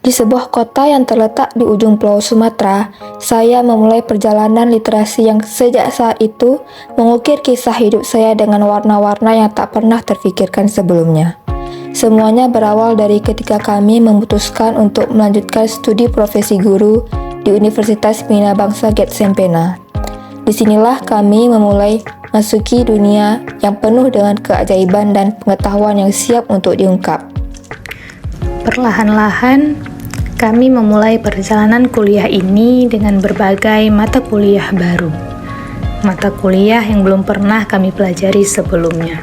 Di sebuah kota yang terletak di ujung pulau Sumatera, saya memulai perjalanan literasi yang sejak saat itu mengukir kisah hidup saya dengan warna-warna yang tak pernah terfikirkan sebelumnya. Semuanya berawal dari ketika kami memutuskan untuk melanjutkan studi profesi guru di Universitas Bina Bangsa Getsempena. Disinilah kami memulai masuki dunia yang penuh dengan keajaiban dan pengetahuan yang siap untuk diungkap. Perlahan-lahan, kami memulai perjalanan kuliah ini dengan berbagai mata kuliah baru. Mata kuliah yang belum pernah kami pelajari sebelumnya.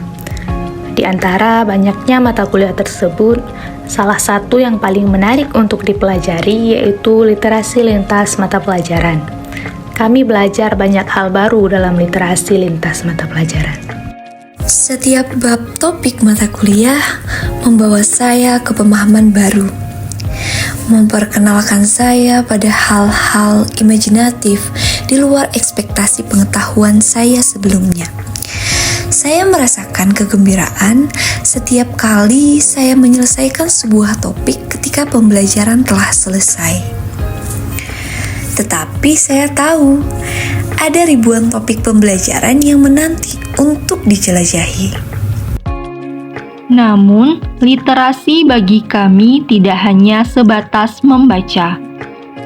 Di antara banyaknya mata kuliah tersebut, salah satu yang paling menarik untuk dipelajari yaitu literasi lintas mata pelajaran. Kami belajar banyak hal baru dalam literasi lintas mata pelajaran. Setiap bab topik mata kuliah membawa saya ke pemahaman baru, memperkenalkan saya pada hal-hal imajinatif di luar ekspektasi pengetahuan saya sebelumnya. Saya merasakan kegembiraan setiap kali saya menyelesaikan sebuah topik ketika pembelajaran telah selesai. Tetapi saya tahu ada ribuan topik pembelajaran yang menanti untuk dijelajahi. Namun, literasi bagi kami tidak hanya sebatas membaca.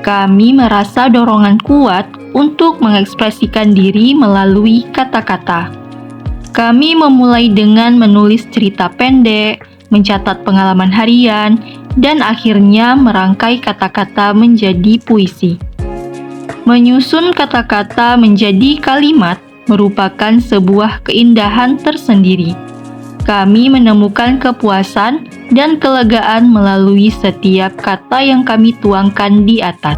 Kami merasa dorongan kuat untuk mengekspresikan diri melalui kata-kata. Kami memulai dengan menulis cerita pendek, mencatat pengalaman harian, dan akhirnya merangkai kata-kata menjadi puisi. Menyusun kata-kata menjadi kalimat merupakan sebuah keindahan tersendiri. Kami menemukan kepuasan dan kelegaan melalui setiap kata yang kami tuangkan di atas.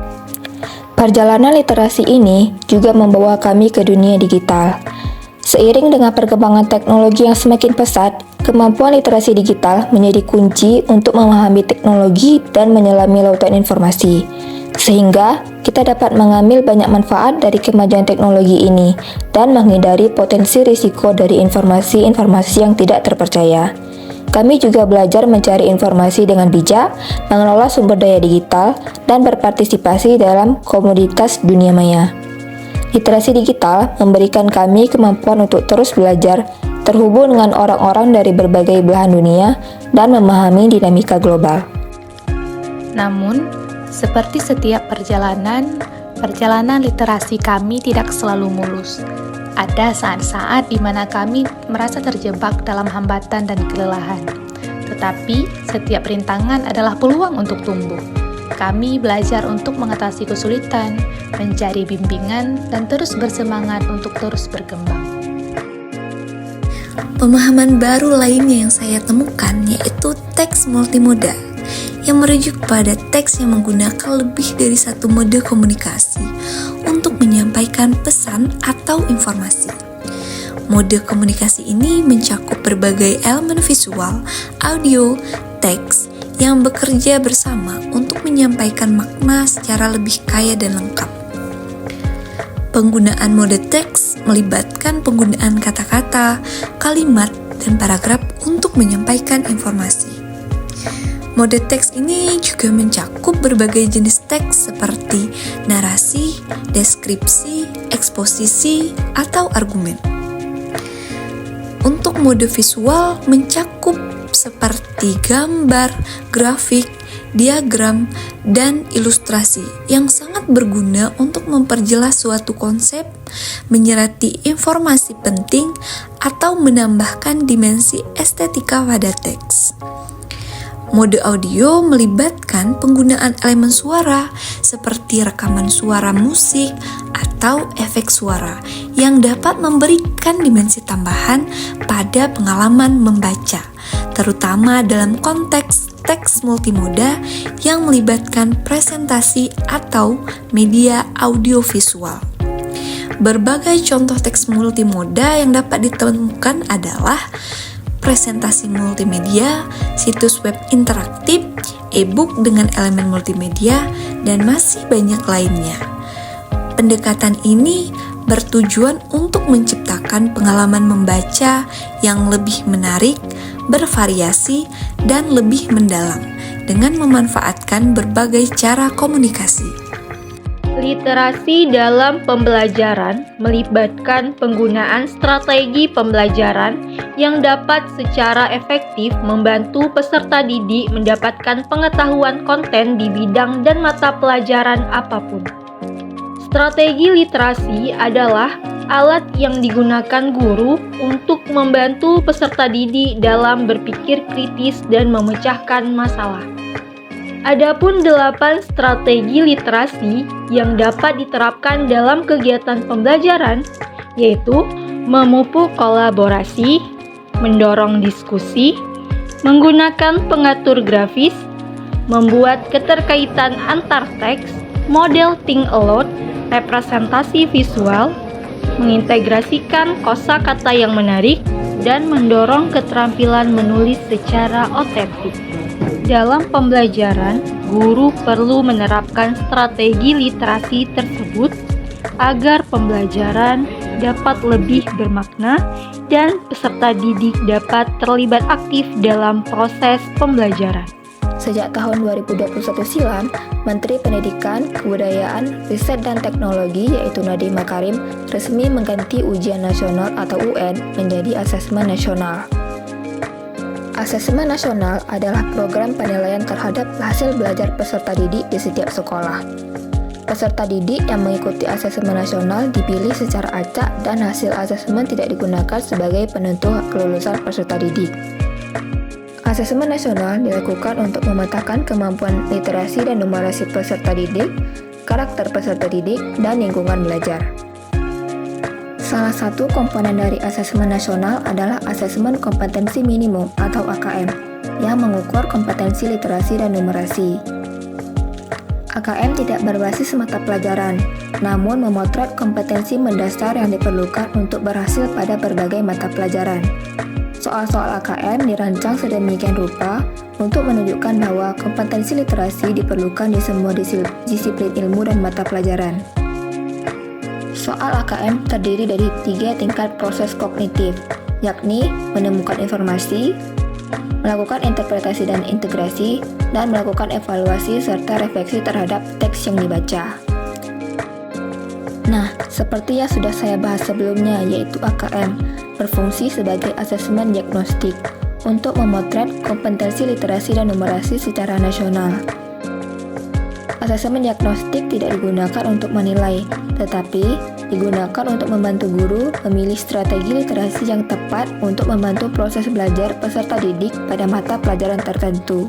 Perjalanan literasi ini juga membawa kami ke dunia digital. Seiring dengan perkembangan teknologi yang semakin pesat, kemampuan literasi digital menjadi kunci untuk memahami teknologi dan menyelami lautan informasi. Sehingga kita dapat mengambil banyak manfaat dari kemajuan teknologi ini dan menghindari potensi risiko dari informasi-informasi yang tidak terpercaya. Kami juga belajar mencari informasi dengan bijak, mengelola sumber daya digital, dan berpartisipasi dalam komoditas dunia maya. Literasi digital memberikan kami kemampuan untuk terus belajar, terhubung dengan orang-orang dari berbagai belahan dunia, dan memahami dinamika global. Namun, seperti setiap perjalanan literasi kami tidak selalu mulus. Ada saat-saat di mana kami merasa terjebak dalam hambatan dan kelelahan. Tetapi, setiap rintangan adalah peluang untuk tumbuh. Kami belajar untuk mengatasi kesulitan, mencari bimbingan, dan terus bersemangat untuk terus berkembang. Pemahaman baru lainnya yang saya temukan yaitu teks multimoda, yang merujuk pada teks yang menggunakan lebih dari satu mode komunikasi untuk menyampaikan pesan atau informasi. Mode komunikasi ini mencakup berbagai elemen visual, audio, teks yang bekerja bersama untuk menyampaikan makna secara lebih kaya dan lengkap. Penggunaan mode teks melibatkan penggunaan kata-kata, kalimat, dan paragraf untuk menyampaikan informasi. Mode teks ini juga mencakup berbagai jenis teks seperti narasi, deskripsi, eksposisi, atau argumen. Untuk mode visual mencakup seperti gambar, grafik, diagram, dan ilustrasi yang sangat berguna untuk memperjelas suatu konsep, menyerati informasi penting, atau menambahkan dimensi estetika pada teks. Mode audio melibatkan penggunaan elemen suara seperti rekaman suara musik atau efek suara yang dapat memberikan dimensi tambahan pada pengalaman membaca, terutama dalam konteks teks multimoda yang melibatkan presentasi atau media audiovisual. Berbagai contoh teks multimoda yang dapat ditemukan adalah presentasi multimedia, situs web interaktif, e-book dengan elemen multimedia, dan masih banyak lainnya. Pendekatan ini bertujuan untuk menciptakan pengalaman membaca yang lebih menarik, bervariasi, dan lebih mendalam, dengan memanfaatkan berbagai cara komunikasi. Literasi dalam pembelajaran melibatkan penggunaan strategi pembelajaran yang dapat secara efektif membantu peserta didik mendapatkan pengetahuan konten di bidang dan mata pelajaran apapun. Strategi literasi adalah alat yang digunakan guru untuk membantu peserta didik dalam berpikir kritis dan memecahkan masalah. Adapun 8 strategi literasi yang dapat diterapkan dalam kegiatan pembelajaran, yaitu memupuk kolaborasi, mendorong diskusi, menggunakan pengatur grafis, membuat keterkaitan antar teks, model think aloud, representasi visual, mengintegrasikan kosakata yang menarik, dan mendorong keterampilan menulis secara otentik. Dalam pembelajaran, guru perlu menerapkan strategi literasi tersebut agar pembelajaran dapat lebih bermakna dan peserta didik dapat terlibat aktif dalam proses pembelajaran. Sejak tahun 2021 silam, Menteri Pendidikan, Kebudayaan, Riset dan Teknologi yaitu Nadiem Makarim resmi mengganti ujian nasional atau UN menjadi asesmen nasional. Asesmen nasional adalah program penilaian terhadap hasil belajar peserta didik di setiap sekolah. Peserta didik yang mengikuti asesmen nasional dipilih secara acak dan hasil asesmen tidak digunakan sebagai penentu kelulusan peserta didik. Asesmen nasional dilakukan untuk memetakan kemampuan literasi dan numerasi peserta didik, karakter peserta didik, dan lingkungan belajar. Salah satu komponen dari asesmen nasional adalah asesmen kompetensi minimum atau AKM yang mengukur kompetensi literasi dan numerasi. AKM tidak berbasis mata pelajaran, namun memotret kompetensi mendasar yang diperlukan untuk berhasil pada berbagai mata pelajaran. Soal-soal AKM dirancang sedemikian rupa untuk menunjukkan bahwa kompetensi literasi diperlukan di semua disiplin ilmu dan mata pelajaran. Soal AKM terdiri dari 3 tingkat proses kognitif, yakni menemukan informasi, melakukan interpretasi dan integrasi, dan melakukan evaluasi serta refleksi terhadap teks yang dibaca. Nah, seperti yang sudah saya bahas sebelumnya, yaitu AKM berfungsi sebagai asesmen diagnostik untuk memotret kompetensi literasi dan numerasi secara nasional. Asesmen diagnostik tidak digunakan untuk menilai, tetapi digunakan untuk membantu guru memilih strategi literasi yang tepat untuk membantu proses belajar peserta didik pada mata pelajaran tertentu.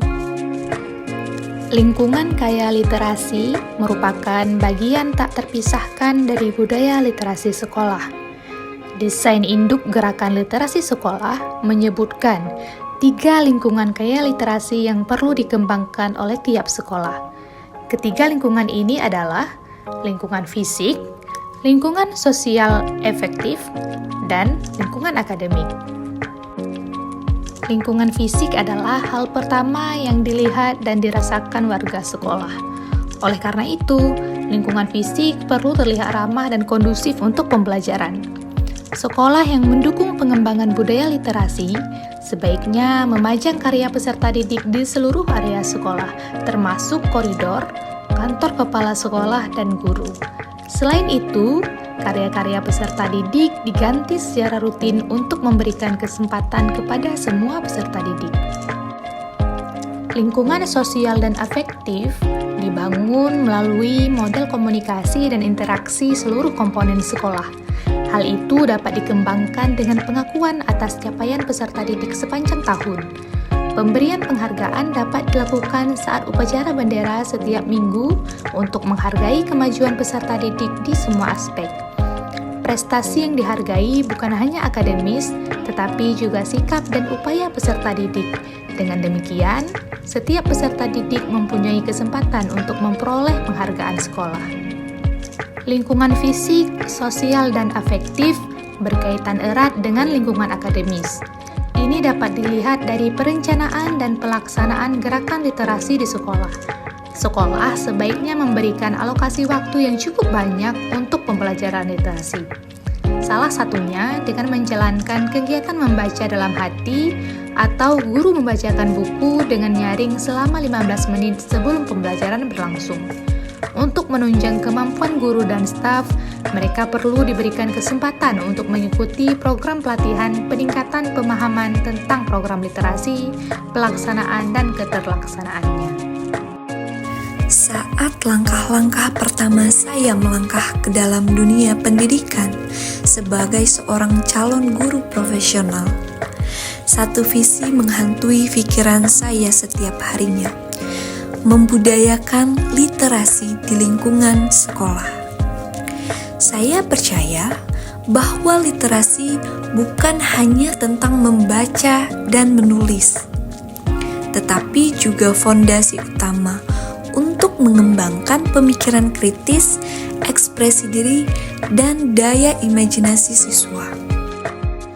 Lingkungan kaya literasi merupakan bagian tak terpisahkan dari budaya literasi sekolah. Desain induk gerakan literasi sekolah menyebutkan 3 lingkungan kaya literasi yang perlu dikembangkan oleh tiap sekolah. Ketiga lingkungan ini adalah lingkungan fisik, lingkungan sosial efektif, dan lingkungan akademik. Lingkungan fisik adalah hal pertama yang dilihat dan dirasakan warga sekolah. Oleh karena itu, lingkungan fisik perlu terlihat ramah dan kondusif untuk pembelajaran. Sekolah yang mendukung pengembangan budaya literasi sebaiknya memajang karya peserta didik di seluruh area sekolah, termasuk koridor, kantor kepala sekolah, dan guru. Selain itu, karya-karya peserta didik diganti secara rutin untuk memberikan kesempatan kepada semua peserta didik. Lingkungan sosial dan afektif dibangun melalui model komunikasi dan interaksi seluruh komponen sekolah. Hal itu dapat dikembangkan dengan pengakuan atas capaian peserta didik sepanjang tahun. Pemberian penghargaan dapat dilakukan saat upacara bendera setiap minggu untuk menghargai kemajuan peserta didik di semua aspek. Prestasi yang dihargai bukan hanya akademis, tetapi juga sikap dan upaya peserta didik. Dengan demikian, setiap peserta didik mempunyai kesempatan untuk memperoleh penghargaan sekolah. Lingkungan fisik, sosial, dan afektif berkaitan erat dengan lingkungan akademis. Ini dapat dilihat dari perencanaan dan pelaksanaan gerakan literasi di sekolah. Sekolah sebaiknya memberikan alokasi waktu yang cukup banyak untuk pembelajaran literasi. Salah satunya dengan menjalankan kegiatan membaca dalam hati atau guru membacakan buku dengan nyaring selama 15 menit sebelum pembelajaran berlangsung. Untuk menunjang kemampuan guru dan staf, mereka perlu diberikan kesempatan untuk mengikuti program pelatihan peningkatan pemahaman tentang program literasi, pelaksanaan, dan keterlaksanaannya. Saat langkah-langkah pertama saya melangkah ke dalam dunia pendidikan sebagai seorang calon guru profesional, satu visi menghantui pikiran saya setiap harinya: membudayakan literasi di lingkungan sekolah. Saya percaya bahwa literasi bukan hanya tentang membaca dan menulis, tetapi juga fondasi utama untuk mengembangkan pemikiran kritis, ekspresi diri, dan daya imajinasi siswa.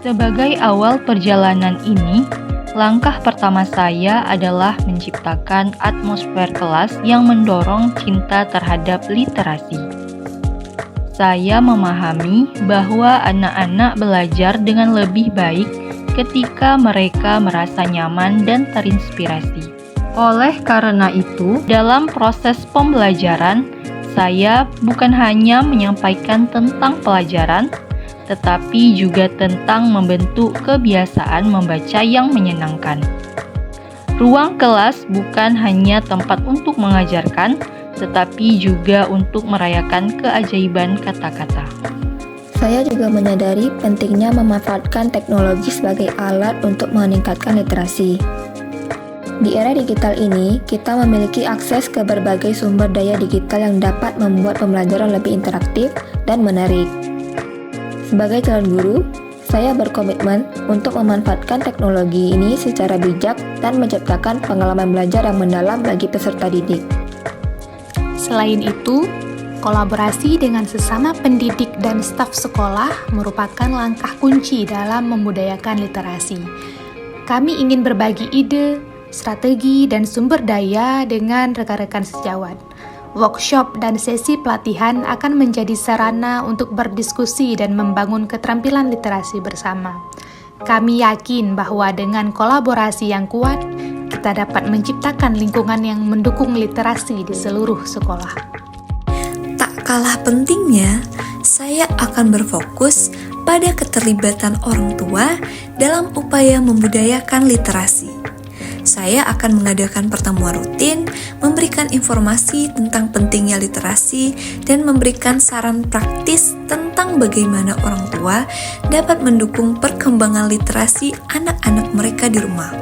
Sebagai awal perjalanan ini, langkah pertama saya adalah menciptakan atmosfer kelas yang mendorong cinta terhadap literasi. Saya memahami bahwa anak-anak belajar dengan lebih baik ketika mereka merasa nyaman dan terinspirasi. Oleh karena itu, dalam proses pembelajaran, saya bukan hanya menyampaikan tentang pelajaran, tetapi juga tentang membentuk kebiasaan membaca yang menyenangkan. Ruang kelas bukan hanya tempat untuk mengajarkan, tetapi juga untuk merayakan keajaiban kata-kata. Saya juga menyadari pentingnya memanfaatkan teknologi sebagai alat untuk meningkatkan literasi. Di era digital ini, kita memiliki akses ke berbagai sumber daya digital yang dapat membuat pembelajaran lebih interaktif dan menarik. Sebagai calon guru, saya berkomitmen untuk memanfaatkan teknologi ini secara bijak dan menciptakan pengalaman belajar yang mendalam bagi peserta didik. Selain itu, kolaborasi dengan sesama pendidik dan staf sekolah merupakan langkah kunci dalam membudayakan literasi. Kami ingin berbagi ide, strategi, dan sumber daya dengan rekan-rekan sejawat. Workshop dan sesi pelatihan akan menjadi sarana untuk berdiskusi dan membangun keterampilan literasi bersama. Kami yakin bahwa dengan kolaborasi yang kuat, kita dapat menciptakan lingkungan yang mendukung literasi di seluruh sekolah. Tak kalah pentingnya, saya akan berfokus pada keterlibatan orang tua dalam upaya membudayakan literasi. Saya akan mengadakan pertemuan rutin, memberikan informasi tentang pentingnya literasi, dan memberikan saran praktis tentang bagaimana orang tua dapat mendukung perkembangan literasi anak-anak mereka di rumah.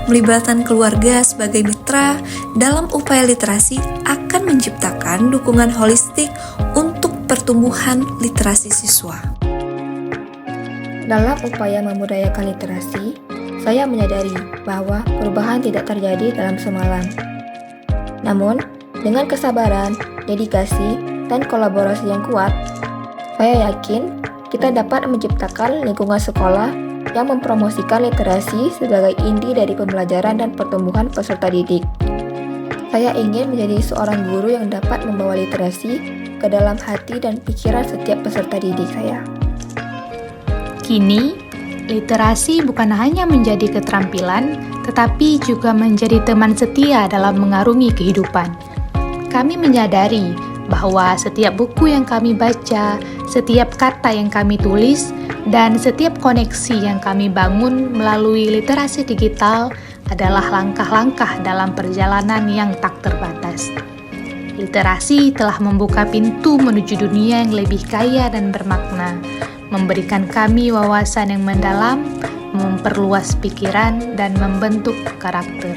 Melibatkan keluarga sebagai mitra dalam upaya literasi akan menciptakan dukungan holistik untuk pertumbuhan literasi siswa. Dalam upaya membudayakan literasi, saya menyadari bahwa perubahan tidak terjadi dalam semalam. Namun, dengan kesabaran, dedikasi, dan kolaborasi yang kuat, saya yakin kita dapat menciptakan lingkungan sekolah yang mempromosikan literasi sebagai inti dari pembelajaran dan pertumbuhan peserta didik. Saya ingin menjadi seorang guru yang dapat membawa literasi ke dalam hati dan pikiran setiap peserta didik saya. Kini, literasi bukan hanya menjadi keterampilan, tetapi juga menjadi teman setia dalam mengarungi kehidupan. Kami menyadari bahwa setiap buku yang kami baca, setiap kata yang kami tulis, dan setiap koneksi yang kami bangun melalui literasi digital adalah langkah-langkah dalam perjalanan yang tak terbatas. Literasi telah membuka pintu menuju dunia yang lebih kaya dan bermakna, memberikan kami wawasan yang mendalam, memperluas pikiran, dan membentuk karakter.